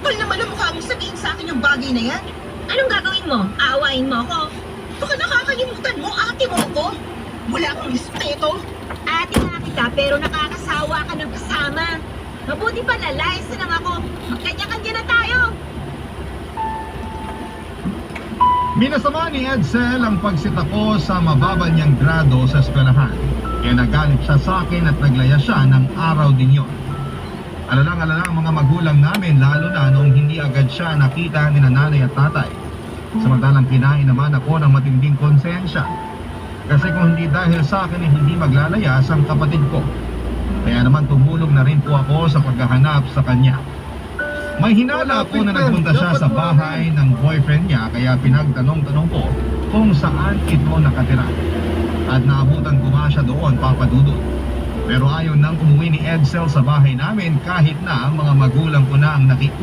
kapal naman ang mukha mong sabihin sa akin yung bagay na yan. Anong gagawin mo? Aawain mo ako? Baka nakakalimutan mo, ate mo ako. Wala kang respeto. Ate nga kita pero nakakasawa ka ng kasama. Mabuti pa lalayas na lang ako. Magkanya-kanya na tayo. Minasama ni Edsel ang pagsita ko sa mababa niyang grado sa eskwelahan. Kaya nagalit siya sa akin at naglaya siya ng araw din yun. Alalang-alala ang mga magulang namin lalo na noong hindi agad siya nakita ni nanay at tatay. Samantalang kinain naman ako ng matinding konsensya. Kasi kung hindi dahil sa akin ay hindi maglalayas ang kapatid ko. Kaya naman tumulong na rin po ako sa paghahanap sa kanya. May hinala ako na nagpunta siya sa bahay ng boyfriend niya kaya pinagtanong-tanong ko kung saan ito nakatira. At naabutan ko nga siya doon, Papa Dudut. Pero ayaw nang umuwi ni Edsel sa bahay namin kahit na ang mga magulang ko na ang nakiusap